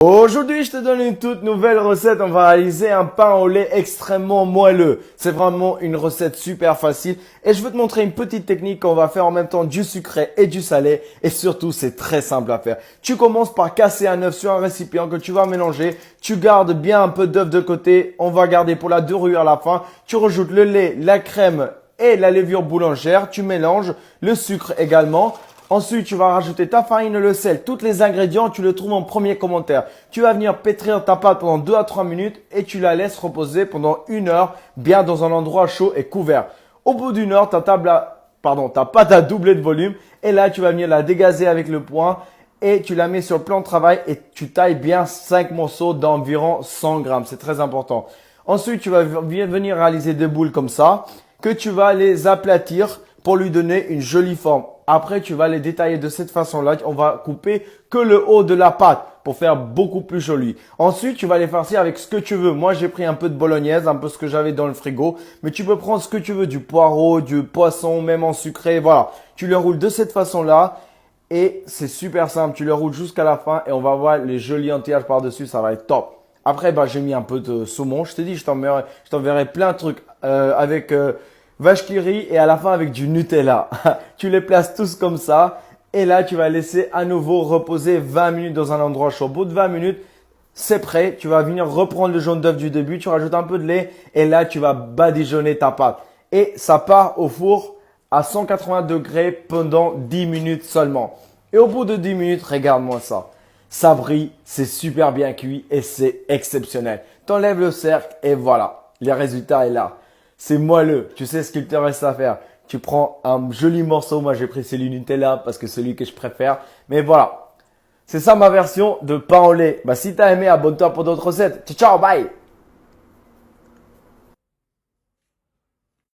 Aujourd'hui, je te donne une toute nouvelle recette. On va réaliser un pain au lait extrêmement moelleux. C'est vraiment une recette super facile. Et je veux te montrer une petite technique qu'on va faire en même temps du sucré et du salé. Et surtout, c'est très simple à faire. Tu commences par casser un œuf sur un récipient que tu vas mélanger. Tu gardes bien un peu d'œuf de côté. On va garder pour la dorure à la fin. Tu rajoutes le lait, la crème et la levure boulangère. Tu mélanges le sucre également. Ensuite, tu vas rajouter ta farine et le sel. Tous les ingrédients, tu les trouves en premier commentaire. Tu vas venir pétrir ta pâte pendant 2 à 3 minutes et tu la laisses reposer pendant 1 heure, bien dans un endroit chaud et couvert. Au bout d'une heure, ta pâte a doublé de volume et là, tu vas venir la dégazer avec le poing et tu la mets sur le plan de travail et tu tailles bien 5 morceaux d'environ 100 grammes. C'est très important. Ensuite, tu vas venir réaliser des boules comme ça que tu vas les aplatir pour lui donner une jolie forme. Après, tu vas les détailler de cette façon-là. On va couper que le haut de la pâte pour faire beaucoup plus joli. Ensuite, tu vas les farcir avec ce que tu veux. Moi, j'ai pris un peu de bolognaise, un peu ce que j'avais dans le frigo. Mais tu peux prendre ce que tu veux, du poireau, du poisson, même en sucré. Voilà. Tu le roules de cette façon-là. Et c'est super simple. Tu le roules jusqu'à la fin et on va voir les jolis anti-âges par-dessus. Ça va être top. Après, j'ai mis un peu de saumon. Je t'ai dit, je t'enverrai plein de trucs avec vache qui rit et à la fin avec du Nutella. Tu les places tous comme ça et là tu vas laisser à nouveau reposer 20 minutes dans un endroit chaud. Au bout de 20 minutes, c'est prêt. Tu vas venir reprendre le jaune d'œuf du début, tu rajoutes un peu de lait et là tu vas badigeonner ta pâte. Et ça part au four à 180 degrés pendant 10 minutes seulement. Et au bout de 10 minutes, regarde-moi ça. Ça brille, c'est super bien cuit et c'est exceptionnel. T'enlèves le cercle et voilà, le résultat est là. C'est moelleux. Tu sais ce qu'il te reste à faire. Tu prends un joli morceau. Moi, j'ai pris celui Nutella parce que c'est celui que je préfère. Mais voilà. C'est ça ma version de pain au lait. Si t'as aimé, abonne-toi pour d'autres recettes. Ciao, ciao, bye!